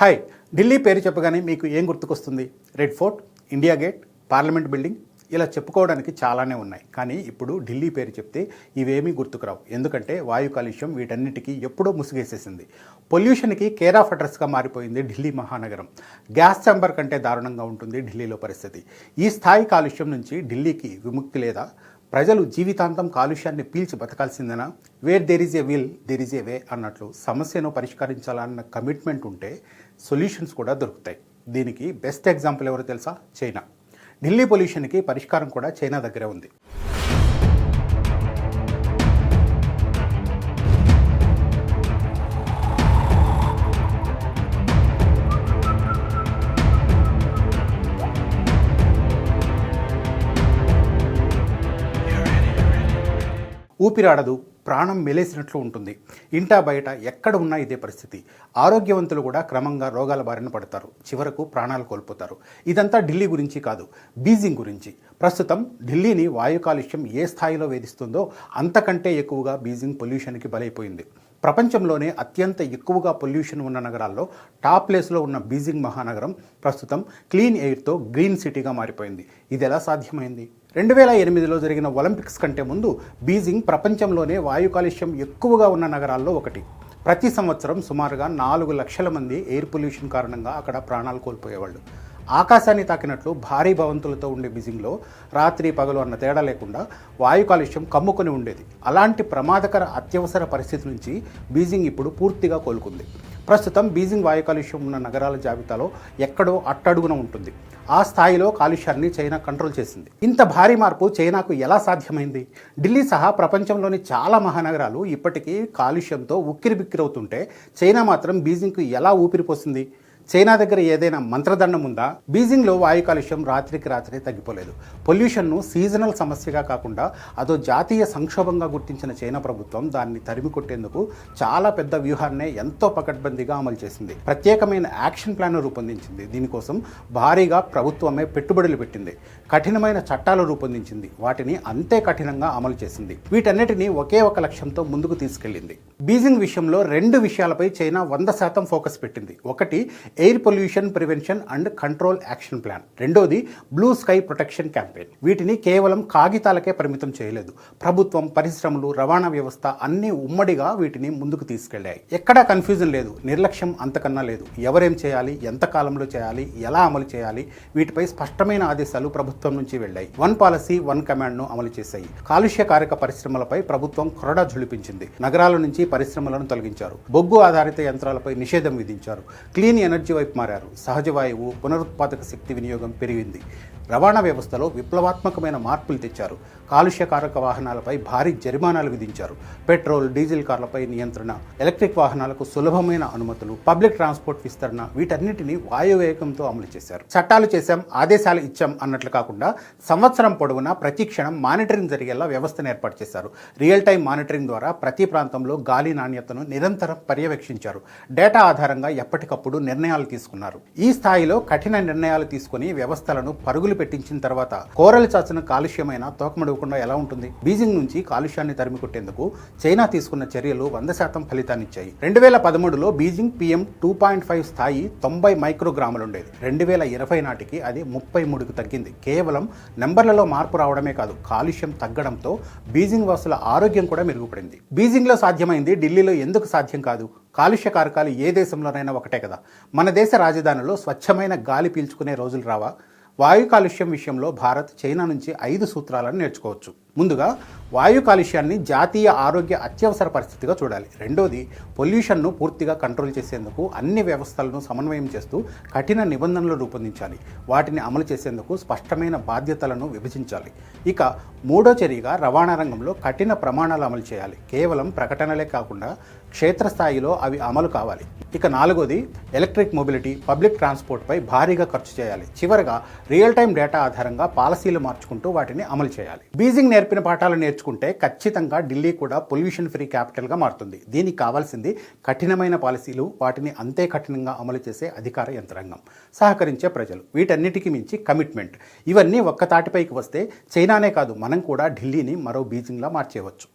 Hi, Delhi పేరు చెప్పగానే మీకు ఏం గుర్తుకొస్తుంది? Red fort, India gate, parliament building, ఇలా చెప్పుకోవడానికి చాలానే ఉన్నాయి. కానీ ఇప్పుడు ఢిల్లీ పేరు చెప్తే ఇవేమీ గుర్తుకురావు. ఎందుకంటే వాయు కాలుష్యం వీటన్నిటికీ ఎప్పుడో ముసుగేసేసింది. పొల్యూషన్కి కేర్ ఆఫ్ అడ్రస్గా మారిపోయింది ఢిల్లీ మహానగరం. గ్యాస్ ఛాంబర్ కంటే దారుణంగా ఉంటుంది ఢిల్లీలో పరిస్థితి. ఈ స్థాయి కాలుష్యం నుంచి ఢిల్లీకి విముక్తి లేదా? ప్రజలు జీవితాంతం కాలుష్యాన్ని పీల్చి బతకాల్సిందేనా? Where there is a will there is a way అన్నట్లు సమస్యను పరిష్కరించాలన్న కమిట్మెంట్ ఉంటే సొల్యూషన్స్ కూడా దొరుకుతాయి. దీనికి బెస్ట్ ఎగ్జాంపుల్ ఎవరో తెలుసా? చైనా. ఢిల్లీ పొల్యూషన్కి పరిష్కారం కూడా చైనా దగ్గరే ఉంది. ఊపిరాడదు, ప్రాణం మెలేసినట్లు ఉంటుంది. ఇంటా బయట ఎక్కడ ఉన్నా ఇదే పరిస్థితి. ఆరోగ్యవంతులు కూడా క్రమంగా రోగాల బారిన పడతారు, చివరకు ప్రాణాలు కోల్పోతారు. ఇదంతా ఢిల్లీ గురించి కాదు, బీజింగ్ గురించి. ప్రస్తుతం ఢిల్లీని వాయు కాలుష్యం ఏ స్థాయిలో వేధిస్తుందో అంతకంటే ఎక్కువగా బీజింగ్ పొల్యూషన్కి బలైపోయింది. ప్రపంచంలోనే అత్యంత ఎక్కువగా పొల్యూషన్ ఉన్న నగరాల్లో టాప్ ప్లేస్లో ఉన్న బీజింగ్ మహానగరం ప్రస్తుతం క్లీన్ ఎయిర్తో గ్రీన్ సిటీగా మారిపోయింది. ఇది ఎలా సాధ్యమైంది? 2008లో జరిగిన ఒలింపిక్స్ కంటే ముందు బీజింగ్ ప్రపంచంలోనే వాయు కాలుష్యం ఎక్కువగా ఉన్న నగరాల్లో ఒకటి. ప్రతి సంవత్సరం సుమారుగా 4 లక్షల మంది ఎయిర్ పొల్యూషన్ కారణంగా అక్కడ ప్రాణాలు కోల్పోయేవాళ్ళు. ఆకాశాన్ని తాకినట్లు భారీ భవంతులతో ఉండే బీజింగ్లో రాత్రి పగలు అన్న తేడా లేకుండా వాయు కాలుష్యం కమ్ముకొని ఉండేది. అలాంటి ప్రమాదకర అత్యవసర పరిస్థితి నుంచి బీజింగ్ ఇప్పుడు పూర్తిగా కోలుకుంది. ప్రస్తుతం బీజింగ్ వాయు కాలుష్యం ఉన్న నగరాల జాబితాలో ఎక్కడో అట్టడుగున ఉంటుంది. ఆ స్థాయిలో కాలుష్యాన్ని చైనా కంట్రోల్ చేసింది. ఇంత భారీ మార్పు చైనాకు ఎలా సాధ్యమైంది? ఢిల్లీ సహా ప్రపంచంలోని చాలా మహానగరాలు ఇప్పటికీ కాలుష్యంతో ఉక్కిరిబిక్కిరవుతుంటే చైనా మాత్రం బీజింగ్కు ఎలా ఊపిరిపోసింది? చైనా దగ్గర ఏదైనా మంత్రదండం ఉందా? బీజింగ్లో వాయు కాలుష్యం రాత్రికి రాత్రే తగ్గిపోలేదు. పొల్యూషన్ను సీజనల్ సమస్యగా కాకుండా అదో జాతీయ సంక్షోభంగా గుర్తించిన చైనా ప్రభుత్వం దాన్ని తరిమి కొట్టేందుకు చాలా పెద్ద వ్యూహాన్నే ఎంతో పకడ్బందీగా అమలు చేసింది. ప్రత్యేకమైన యాక్షన్ ప్లాన్ రూపొందించింది. దీనికోసం భారీగా ప్రభుత్వమే పెట్టుబడులు పెట్టింది. కఠినమైన చట్టాలు రూపొందించింది. వాటిని అంతే కఠినంగా అమలు చేసింది. వీటన్నిటినీ ఒకే ఒక లక్ష్యంతో ముందుకు తీసుకెళ్లింది. బీజింగ్ విషయంలో 2 విషయాలపై చైనా 100% ఫోకస్ పెట్టింది. ఒకటి air pollution prevention and control action plan, రెండోది బ్లూ స్కై ప్రొటెక్షన్ క్యాంపెయిన్. వీటిని కేవలం కాగితాలకే పరిమితం చేయలేదు. ప్రభుత్వం, పరిశ్రమలు, రవాణా వ్యవస్థ అన్నీ ఉమ్మడిగా వీటిని ముందుకు తీసుకెళ్లాయి. ఎక్కడా కన్ఫ్యూజన్ లేదు, నిర్లక్ష్యం అంతకన్నా లేదు. ఎవరేం చేయాలి, ఎంత కాలంలో చేయాలి, ఎలా అమలు చేయాలి, వీటిపై స్పష్టమైన ఆదేశాలు ప్రభుత్వం నుంచి వెళ్లాయి. 1 పాలసీ 1 కమాండ్ను అమలు చేశాయి. కాలుష్యకారక పరిశ్రమలపై ప్రభుత్వం కొరడా ఝుళిపించింది. నగరాల నుంచి పరిశ్రమలను తొలగించారు. బొగ్గు ఆధారిత యంత్రాలపై నిషేధం విధించారు. క్లీన్ ఎనర్జీ వైపు మారారు. సహజ వాయువు, పునరుత్పాదక శక్తి వినియోగం పెరిగింది. రవాణా వ్యవస్థలో విప్లవాత్మకమైన మార్పులు తెచ్చారు. కాలుష్యకారక వాహనాలపై భారీ జరిమానాలు విధించారు. పెట్రోల్, డీజిల్ కార్లపై నియంత్రణ, ఎలక్ట్రిక్ వాహనాలకు సులభమైన అనుమతులు, పబ్లిక్ ట్రాన్స్పోర్ట్ విస్తరణ, వీటన్నిటిని వాయువేగంతో అమలు చేశారు. చట్టాలు చేశాం, ఆదేశాలు ఇచ్చాం అన్నట్లు కాకుండా సంవత్సరం పొడవునా ప్రతి క్షణం మానిటరింగ్ జరిగేలా వ్యవస్థను ఏర్పాటు చేశారు. రియల్ టైం మానిటరింగ్ ద్వారా ప్రతి ప్రాంతంలో గాలి నాణ్యతను నిరంతరం పర్యవేక్షించారు. డేటా ఆధారంగా ఎప్పటికప్పుడు నిర్ణయాలు తీసుకున్నారు. ఈ స్థాయిలో కఠిన నిర్ణయాలు తీసుకుని వ్యవస్థలను పరుగులు పెట్టించిన తర్వాత కోరలు చాచిన కాలుష్యమైన తోకమడవకుండా ఎలా ఉంటుంది? బీజింగ్ నుంచి కాలుష్యాన్ని తరిమి కొట్టేందుకు చైనా తీసుకున్న చర్యలు 100% ఫలితాన్నిచ్చాయి. 2013లో బీజింగ్ PM 2.5 స్థాయి 90 మైక్రోగ్రాములు ఉండేది. 2020 నాటికి అది 33కు తగ్గింది. కేవలం నెంబర్లలో మార్పు రావడమే కాదు, కాలుష్యం తగ్గడంతో బీజింగ్ వాసుల ఆరోగ్యం కూడా మెరుగుపడింది. బీజింగ్లో సాధ్యమైంది ఢిల్లీలో ఎందుకు సాధ్యం కాదు? కాలుష్య కారకాలు ఏ దేశంలోనైనా ఒకటే కదా. మన దేశ రాజధానిలో స్వచ్ఛమైన గాలి పీల్చుకునే రోజులు రావా? వాయు కాలుష్యం విషయంలో భారత్ చైనా నుంచి 5 సూత్రాలను నేర్చుకోవచ్చు. ముందుగా, వాయు కాలుష్యాన్ని జాతీయ ఆరోగ్య అత్యవసర పరిస్థితిగా చూడాలి. రెండోది, పొల్యూషన్ను పూర్తిగా కంట్రోల్ చేసేందుకు అన్ని వ్యవస్థలను సమన్వయం చేస్తూ కఠిన నిబంధనలు రూపొందించాలి. వాటిని అమలు చేసేందుకు స్పష్టమైన బాధ్యతలను విభజించాలి. ఇక మూడో చర్యగా రవాణా రంగంలో కఠిన ప్రమాణాలు అమలు చేయాలి. కేవలం ప్రకటనలే కాకుండా క్షేత్రస్థాయిలో అవి అమలు కావాలి. ఇక నాలుగోది, ఎలక్ట్రిక్ మొబిలిటీ, పబ్లిక్ ట్రాన్స్పోర్ట్పై భారీగా ఖర్చు చేయాలి. చివరగా రియల్ టైం డేటా ఆధారంగా పాలసీలు మార్చుకుంటూ వాటిని అమలు చేయాలి. బీజింగ్ నేర్పిన పాఠాలు నేర్చుకుంటే ఖచ్చితంగా ఢిల్లీ కూడా పొల్యూషన్ ఫ్రీ క్యాపిటల్గా మారుతుంది. దీనికి కావాల్సింది కఠినమైన పాలసీలు, వాటిని అంతే కఠినంగా అమలు చేసే అధికార యంత్రాంగం, సహకరించే ప్రజలు, వీటన్నిటికీ మించి కమిట్మెంట్. ఇవన్నీ ఒక్క తాటిపైకి వస్తే చైనానే కాదు, మనం కూడా ఢిల్లీని మరో బీజింగ్లా మార్చేయవచ్చు.